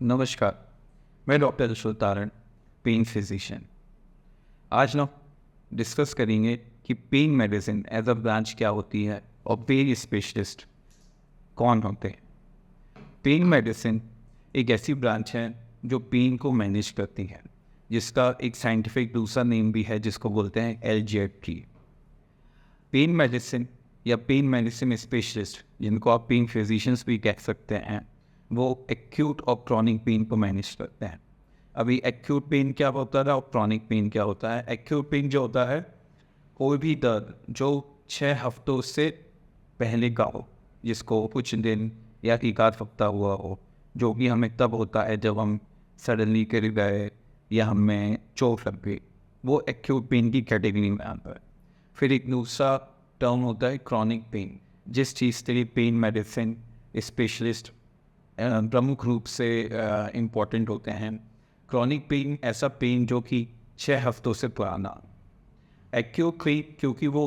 नमस्कार। मैं doctor Ashok Taran, pain physician. आज ना डिस्कस करेंगे कि pain medicine as a branch क्या होती है और पेन स्पेशलिस्ट कौन होते हैं। पेन मेडिसिन एक ऐसी ब्रांच है जो पेन को मैनेज करती है, जिसका एक साइंटिफिक दूसरा नेम भी है जिसको बोलते हैं LGFT। पेन मेडिसिन या पेन मेडिसिन स्पेशलिस्ट, जिनको आप पेन फिजिशियंस भी कह सकते हैं, वो एक्यूट और क्रॉनिक पेन को मैनेज करते हैं। अभी एक्यूट पेन क्या होता है और क्रॉनिक पेन क्या होता है। एक्यूट पेन जो होता है, कोई भी दर्द जो 6 हफ्तों से पहले का हो, जिसको कुछ दिन या एक आध हफ्ता हुआ हो, जो कि हमें तब होता है जब हम सडनली गिर गए या हमें चोट लग गई, वो एक्यूट पेन की कैटेगरी में आता है। फिर एक दूसरा टर्म होता है क्रॉनिक पेन, जिस चीज़ के लिए पेन मेडिसिन स्पेशलिस्ट प्रमुख रूप से इम्पॉर्टेंट होते हैं। क्रॉनिक पेन ऐसा पेन जो कि 6 हफ्तों से पुराना। एक्यूट पेन क्योंकि वो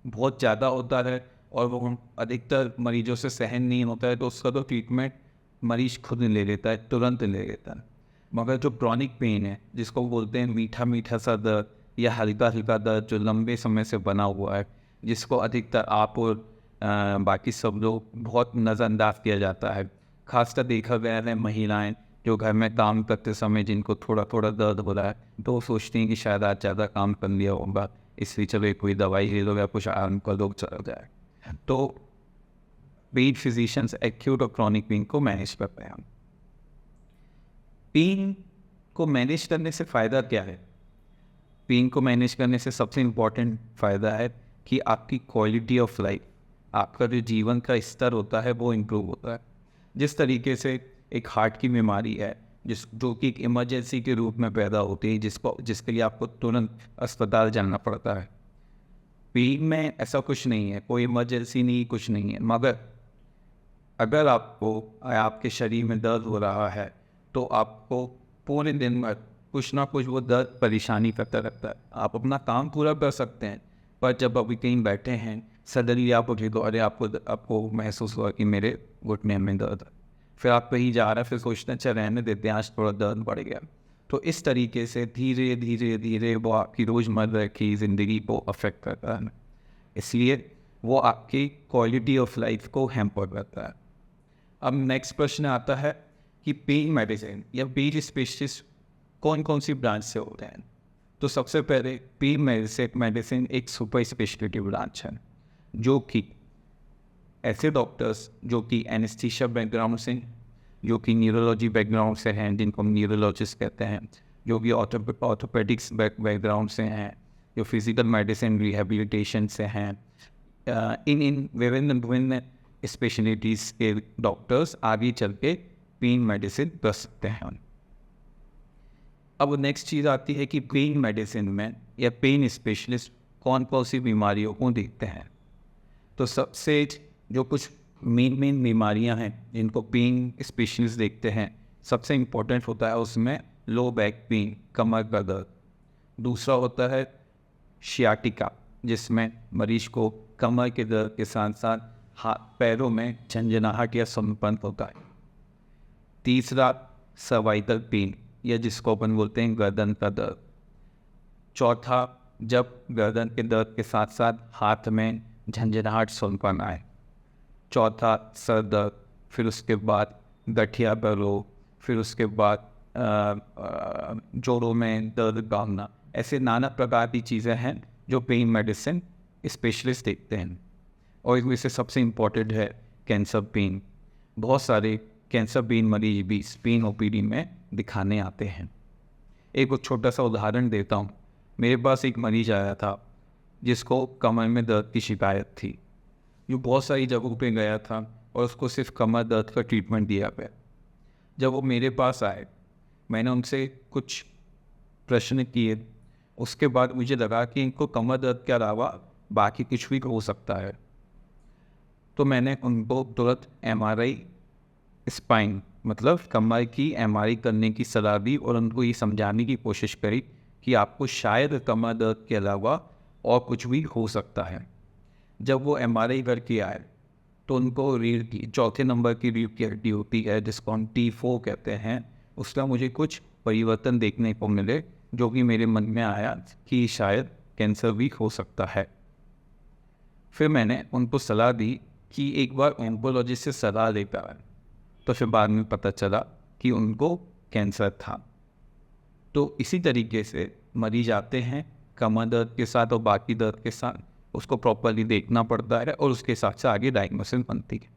बहुत ज़्यादा होता है और वो अधिकतर मरीजों से सहन नहीं होता है, तो उसका तो ट्रीटमेंट मरीज खुद ले लेता है, तुरंत ले लेता है। मगर जो क्रॉनिक पेन है, जिसको बोलते हैं मीठा मीठा सा दर्द या हल्का हल्का दर्द जो लंबे समय से बना हुआ है, जिसको अधिकतर आप और बाकी सब लोग बहुत नज़रअंदाज किया जाता है। खासकर देखा गया है महिलाएं जो घर में काम करते समय जिनको थोड़ा थोड़ा दर्द हो रहा है, तो वो सोचती हैं कि शायद आज ज़्यादा काम कर लिया होगा, इसलिए चलो कोई दवाई ले लो या कुछ आराम कर लो, चला जाए। तो पेन फिजिशियंस एक्यूट और क्रॉनिक पेन को मैनेज करते हैं। पेन को मैनेज करने से फ़ायदा क्या है? पेन को मैनेज करने से सबसे इम्पॉर्टेंट फ़ायदा है कि आपकी क्वालिटी ऑफ लाइफ, आपका जो जीवन का स्तर होता है वो इम्प्रूव होता है। जिस तरीके से एक हार्ट की बीमारी है जो कि एक इमरजेंसी के रूप में पैदा होती है, जिसके लिए आपको तुरंत अस्पताल जाना पड़ता है। पेन में ऐसा कुछ नहीं है, कोई इमरजेंसी नहीं, कुछ नहीं है। मगर अगर आपको आपके शरीर में दर्द हो रहा है, तो आपको पूरे दिन भर कुछ ना कुछ वो दर्द परेशानी करता रहता है। आप अपना काम पूरा कर सकते हैं, पर जब अभी कहीं बैठे हैं, सडनली आप उठे तो अरे आपको महसूस हुआ कि मेरे घुटने में दर्द है। फिर आप कहीं जा रहे हैं, फिर सोचते हैं चल रहने देते हैं, आज थोड़ा दर्द बढ़ गया। तो इस तरीके से धीरे धीरे धीरे वो आपकी रोज़मर्रा की ज़िंदगी को अफेक्ट करता है। इसलिए वो आपकी क्वालिटी ऑफ लाइफ को हैम्पर करता है। अब नेक्स्ट प्रश्न आता है कि पेन मेडिसिन या पेन स्पेशलिस्ट कौन कौन सी ब्रांच से होते हैं। तो सबसे पहले पेन मेडिसिन एक सुपर स्पेशलिटी ब्रांच है, जो कि ऐसे डॉक्टर्स जो कि एनेस्थीसिया बैकग्राउंड से, जो कि न्यूरोलॉजी बैकग्राउंड से हैं, जिनको हम न्यूरोलॉजिस्ट कहते हैं, जो कि ऑर्थोपेडिक्स बैकग्राउंड से हैं, जो फिजिकल मेडिसिन रिहेबिलिटेशन से हैं, इन विभिन्न विभिन्न स्पेशलिटीज़ के डॉक्टर्स आगे चल के पेन मेडिसिन कर सकते हैं। अब नेक्स्ट चीज़ आती है कि पेन मेडिसिन में या पेन स्पेशलिस्ट कौन कौन सी बीमारियों को देखते हैं। तो सबसे जो कुछ मेन बीमारियां हैं जिनको पेन स्पेशलिस्ट देखते हैं, सबसे इम्पोर्टेंट होता है उसमें लो बैक पेन, कमर का दर्द। दूसरा होता है शियाटिका, जिसमें मरीज को कमर के दर्द के साथ साथ हाथ पैरों में झंझनाहट या संपन होता है। तीसरा सर्वाइकल पेन, या जिसको अपन बोलते हैं गर्दन का दर्द। चौथा, जब गर्दन के दर्द के साथ साथ हाथ में झंझनाहट सुनपन आए। चौथा सर दर्द, फिर उसके बाद गठिया का रोग, फिर उसके बाद जोड़ों में दर्द भावना। ऐसे नाना प्रकार की चीज़ें हैं जो पेन मेडिसिन स्पेशलिस्ट देखते हैं। और इसमें से सबसे इम्पोर्टेंट है कैंसर पेन। बहुत सारे कैंसर पेन मरीज भी पेन OPD में दिखाने आते हैं। एक छोटा सा उदाहरण देता हूँ। मेरे पास एक मरीज आया था जिसको कमर में दर्द की शिकायत थी। जो बहुत सारी जगहों पे गया था और उसको सिर्फ कमर दर्द का ट्रीटमेंट दिया गया। जब वो मेरे पास आए, मैंने उनसे कुछ प्रश्न किए। उसके बाद मुझे लगा कि इनको कमर दर्द के अलावा बाकी कुछ भी हो सकता है। तो मैंने उनको तुरंत MRI स्पाइन मतलब कमर की MRI करने की सलाह दी और उनको ये समझाने की कोशिश करी कि आपको शायद कमर दर्द के अलावा और कुछ भी हो सकता है। जब वो MRI करके आए तो उनको रीढ़ की चौथे नंबर की रीढ़ की हड्डी होती है जिसको हम T4 कहते हैं, उसका मुझे कुछ परिवर्तन देखने को मिले, जो कि मेरे मन में आया कि शायद कैंसर भी हो सकता है। फिर मैंने उनको सलाह दी कि एक बार ऑन्कोलॉजिस्ट से सलाह लेकर आए, तो फिर बाद में पता चला कि उनको कैंसर था। तो इसी तरीके से मरीज आते हैं कमर दर्द के साथ और बाकी दर्द के साथ, उसको प्रॉपरली देखना पड़ता है और उसके हिसाब से आगे डायग्नोसिस बनती है।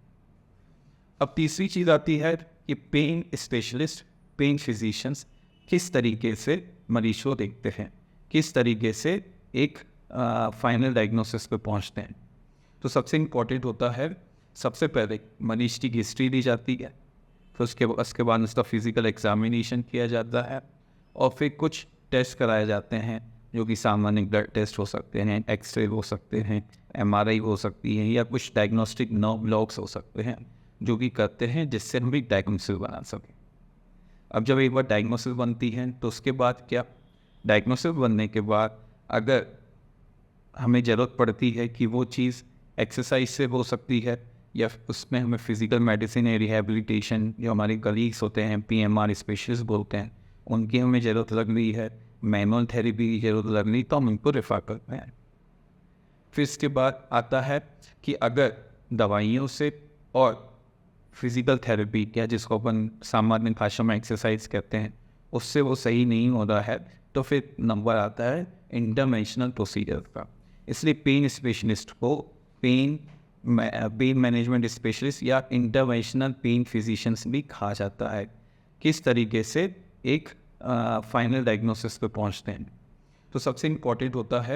अब तीसरी चीज़ आती है कि पेन स्पेशलिस्ट, पेन फिजिशियंस किस तरीके से मरीज को देखते हैं, किस तरीके से एक फाइनल डायग्नोसिस पे पहुंचते हैं। तो सबसे इम्पॉर्टेंट होता है, सबसे पहले मरीज की हिस्ट्री दी जाती है, फिर उसके बाद उसका फिजिकल एग्जामिनेशन किया जाता है और फिर कुछ टेस्ट कराए जाते हैं जो कि सामान्य ब्लड टेस्ट हो सकते हैं, एक्सरे हो सकते हैं, MRI हो सकती है, या कुछ डायग्नोस्टिक नर्व ब्लॉक्स हो सकते हैं जो कि करते हैं जिससे हम एक डायग्नोसिस बना सकें। अब जब एक बार डायग्नोसिस बनती है तो उसके बाद क्या, डायग्नोसिस बनने के बाद अगर हमें ज़रूरत पड़ती है कि वो चीज़ एक्सरसाइज से हो सकती है या उसमें हमें फिज़िकल मेडिसिन या रिहेबिलिटेशन, जो हमारे कलीग्स होते हैं PMR स्पेशलिस्ट बोलते हैं, उनकी हमें ज़रूरत लग रही है, मैनुअल थेरेपी की ज़रूरत लग रही, तो हम उनको रेफ़र करते हैं। फिर इसके बाद आता है कि अगर दवाइयों से और फिज़िकल थेरेपी, या जिसको अपन सामान्य भाषा में एक्सरसाइज कहते हैं, उससे वो सही नहीं हो रहा है, तो फिर नंबर आता है इंटरवेंशनल प्रोसीजर का। इसलिए पेन स्पेशलिस्ट को पेन मैनेजमेंट स्पेशलिस्ट या इंटरवेंशनल पेन फिजिशियंस भी कहा जाता है। किस तरीके से एक फाइनल डायग्नोसिस पे पहुंचते हैं। तो सबसे इम्पॉर्टेंट होता है,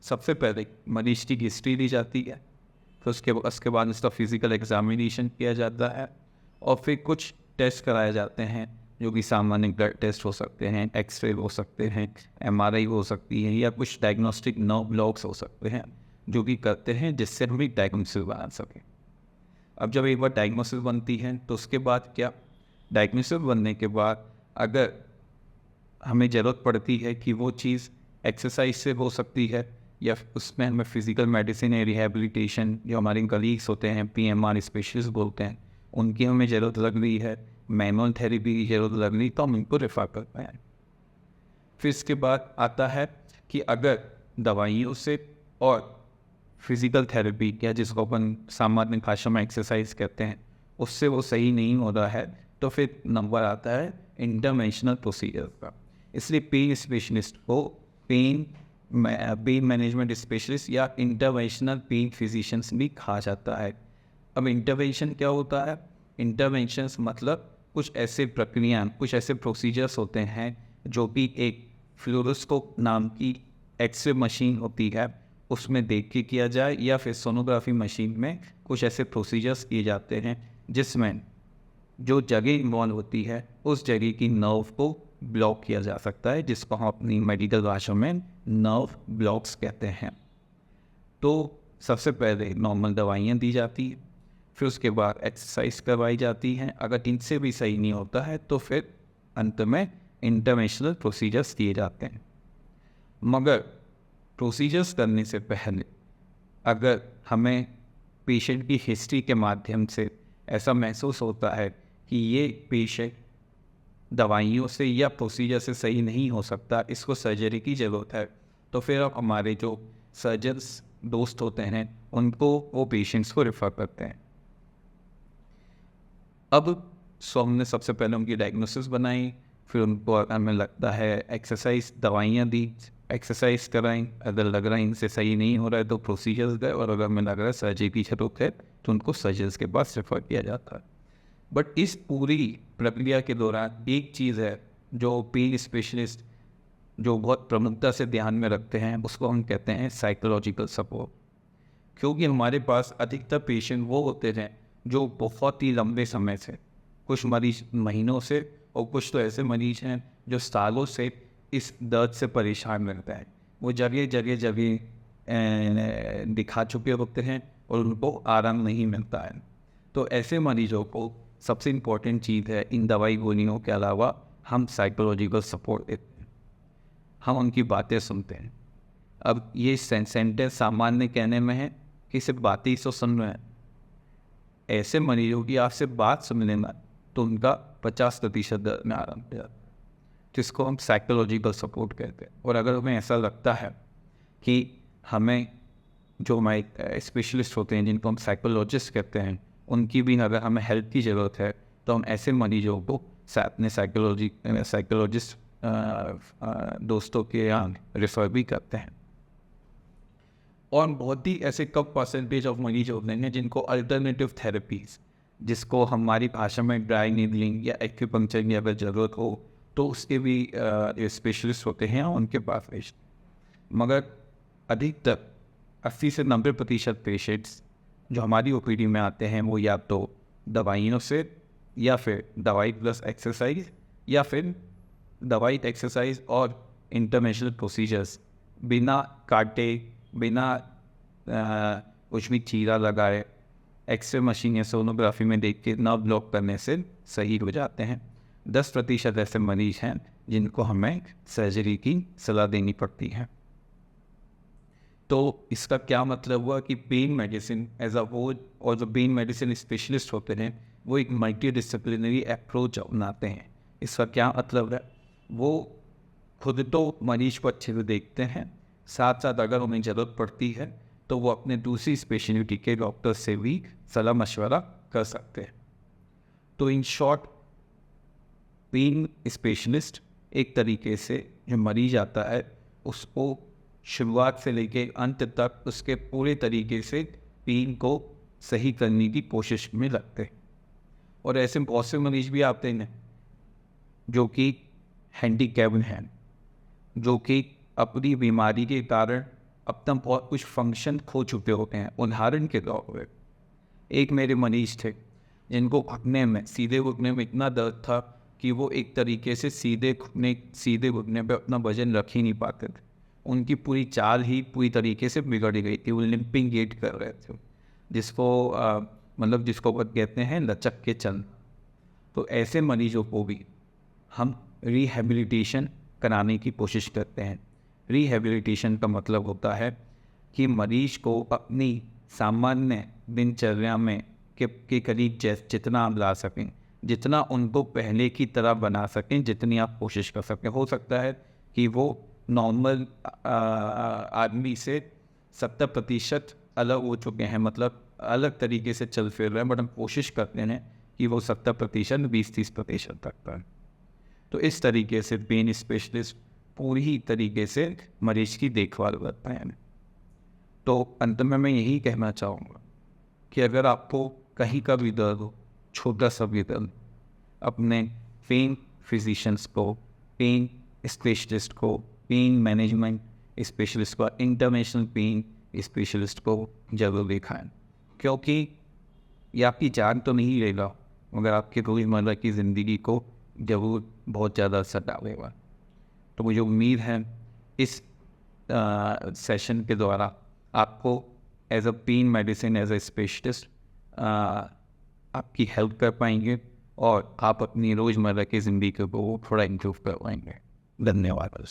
सबसे पहले मरीज की हिस्ट्री दी जाती है, फिर उसके बाद उसका फिजिकल एग्जामिनेशन किया जाता है और फिर कुछ टेस्ट कराए जाते हैं जो कि सामान्य ब्लड टेस्ट हो सकते हैं, एक्सरे हो सकते हैं, MRI हो सकती है, या कुछ डायग्नोस्टिक नर्व ब्लॉक्स हो सकते हैं जो कि करते हैं जिससे हम एक डायग्नोसिस बना सकें। अब जब एक बार डायग्नोसिस बनती है तो उसके बाद क्या, डायग्नोसिस बनने के बाद अगर हमें ज़रूरत पड़ती है कि वो चीज़ एक्सरसाइज से हो सकती है या उसमें हमें फिज़िकल मेडिसिन या रिहेबिलिटेशन, जो हमारे कलीग्स होते हैं PMR स्पेशलिस्ट बोलते हैं, उनकी हमें ज़रूरत लग रही है, मैनुअल थेरेपी की ज़रूरत लग रही, तो हम उनको रेफ़र करते हैं। फिर इसके बाद आता है कि अगर दवाइयों से और फिज़िकल थेरेपी, या जिसको अपन सामान्य भाषा में एक्सरसाइज कहते हैं, उससे वो सही नहीं हो रहा है, तो फिर नंबर आता है इंटरवेंशनल प्रोसीजर का। इसलिए पेन स्पेशलिस्ट को पेन मैनेजमेंट स्पेशलिस्ट या इंटरवेंशनल पेन फिजिशियंस भी कहा जाता है। अब इंटरवेंशन क्या होता है, इंटरवेंशंस मतलब कुछ ऐसे प्रक्रिया, कुछ ऐसे प्रोसीजर्स होते हैं जो कि एक फ्लोरोस्कोप नाम की एक्सरे मशीन होती है उसमें देख के किया जाए, या फिर सोनोग्राफी मशीन में कुछ ऐसे प्रोसीजर्स किए जाते हैं जिसमें जो जगह इन्वॉल्व होती है उस जगह की नर्व को ब्लॉक किया जा सकता है, जिसको हम अपनी मेडिकल भाषा में नर्व ब्लॉक्स कहते हैं। तो सबसे पहले नॉर्मल दवाइयाँ दी जाती हैं, फिर उसके बाद एक्सरसाइज करवाई जाती हैं। अगर इनसे भी सही नहीं होता है तो फिर अंत में इंटरवेंशनल प्रोसीजर्स किए जाते हैं। मगर प्रोसीजर्स करने से पहले अगर हमें पेशेंट की हिस्ट्री के माध्यम से ऐसा महसूस होता है कि ये पेशेंट दवाइयों से या प्रोसीजर से सही नहीं हो सकता, इसको सर्जरी की ज़रूरत है, तो फिर अब हमारे जो सर्जन्स दोस्त होते हैं उनको वो पेशेंट्स को रेफ़र करते हैं। अब हमने सबसे पहले उनकी डायग्नोसिस बनाई, फिर उनको हमें लगता है एक्सरसाइज, दवाइयाँ दी, एक्सरसाइज कराई, अगर लग रहा है इनसे सही नहीं हो रहा है तो प्रोसीजर्स गए, और अगर हमें लग रहा है सर्जरी की ज़रूरत है तो उनको सर्जन्स के पास रेफ़र किया जाता है। बट इस पूरी प्रक्रिया के दौरान एक चीज़ है जो पेन स्पेशलिस्ट जो बहुत प्रमुखता से ध्यान में रखते हैं, उसको हम कहते हैं साइकोलॉजिकल सपोर्ट। क्योंकि हमारे पास अधिकतर पेशेंट वो होते हैं जो बहुत ही लंबे समय से, कुछ मरीज महीनों से, और कुछ तो ऐसे मरीज हैं जो सालों से इस दर्द से परेशान रहता है। वो जगह जगह दिखा चुके होते हैं और उनको आराम नहीं मिलता है। तो ऐसे मरीजों को सबसे इम्पोर्टेंट चीज़ है, इन दवाई गोलियों के अलावा हम साइकोलॉजिकल सपोर्ट देते हैं, हम उनकी बातें सुनते हैं। अब ये सेंटेंस सामान्य कहने में है कि सिर्फ बातें ही तो सुन रहे हैं, ऐसे मरीजों की आपसे बात सुनने में तो उनका 50% दर्द में आराम हो जाता है, जिसको हम साइकोलॉजिकल सपोर्ट कहते हैं। और अगर हमें ऐसा लगता है कि हमें जो हमारे स्पेशलिस्ट होते हैं जिनको हम साइकोलॉजिस्ट कहते हैं, उनकी भी अगर हमें हेल्प की ज़रूरत है तो हम ऐसे मरीजों को अपने साइकोलॉजिस्ट दोस्तों के यहाँ रेफ़र भी करते हैं। और बहुत ही ऐसे कम परसेंटेज ऑफ मरीज होते हैं जिनको अल्टरनेटिव थेरेपीज़, जिसको हमारी भाषा में ड्राई नीडलिंग या एक्यूपंक्चर की अगर ज़रूरत हो तो उसके भी स्पेशलिस्ट होते हैं उनके पास पेश। मगर अधिकतर 80 से 90% पेशेंट्स जो हमारी ओपीडी में आते हैं वो या तो दवाइयों से, या फिर दवाई प्लस एक्सरसाइज, या फिर दवाई एक्सरसाइज और इंटरवेंशनल प्रोसीजर्स बिना काटे, बिना कुछ भी चीरा लगाए, एक्सरे मशीन या सोनोग्राफी में देख के नर्व ब्लॉक करने से सही हो जाते हैं। 10% ऐसे मरीज हैं जिनको हमें सर्जरी की सलाह देनी पड़ती है। तो इसका क्या मतलब हुआ कि pain medicine as a whole, और जो पेन मेडिसिन स्पेशलिस्ट होते हैं वो एक मल्टी डिसिप्लिनरी अप्रोच अपनाते हैं। इसका क्या मतलब है, वो खुद तो मरीज को अच्छे से देखते हैं, साथ साथ अगर उन्हें ज़रूरत पड़ती है तो वो अपने दूसरी स्पेशलिटी के डॉक्टर से भी सलाह मशवरा कर सकते हैं। तो इन शॉर्ट, पेन स्पेशलिस्ट एक तरीके से जो मरीज आता है उसको शुरुआत से लेके अंत तक उसके पूरे तरीके से पेन को सही करने की कोशिश में लगते हैं। और ऐसे बहुत से मरीज भी आते हैं जो कि हैंडीकैप्ड हैं, जो कि अपनी बीमारी के कारण अपना बहुत कुछ फंक्शन खो चुके होते हैं। उदाहरण के तौर पर एक मेरे मरीज थे जिनको घुटने में, सीधे घुटने में इतना दर्द था कि वो एक तरीके से सीधे घुटने पे अपना वजन रख ही नहीं पाते थे। उनकी पूरी चाल ही पूरी तरीके से बिगड़ गई थी, वो लिम्पिंग गेट कर रहे थे, जिसको कहते हैं लचक के चल। तो ऐसे मरीजों को भी हम रिहेबिलिटेशन कराने की कोशिश करते हैं। रिहेबिलिटेशन का मतलब होता है कि मरीज को अपनी सामान्य दिनचर्या में के करीब जितना आप ला सकें, जितना उनको पहले की तरह बना सकें, जितनी आप कोशिश कर सकें। हो सकता है कि वो नॉर्मल आदमी से 70% अलग हो चुके हैं, मतलब अलग तरीके से चल फिर रहे हैं, बट हम कोशिश करते हैं कि वो 70%, 20-30% तक का। तो इस तरीके से पेन स्पेशलिस्ट पूरी तरीके से मरीज की देखभाल करते हैं। तो अंत में मैं यही कहना चाहूँगा कि अगर आपको कहीं का भी दर्द हो, छोटा सा भी दर्द, अपने पेन फिजिशियंस को, पेन स्पेशलिस्ट को, पेन मैनेजमेंट स्पेशलिस्ट को, इंटरवेंशनल पेन स्पेशलिस्ट को जरूर दिखाएं, क्योंकि ये आपकी जान तो नहीं लेगा मगर आपके रोज़मर्रा की ज़िंदगी को जरूर बहुत ज़्यादा असर डालेगा। तो मुझे उम्मीद है इस सेशन के द्वारा आपको as a pain medicine, as a specialist आपकी हेल्प कर पाएंगे और आप अपनी रोज़मर्रा की ज़िंदगी को थोड़ा इम्प्रूव कर पाएंगे। धन्यवाद।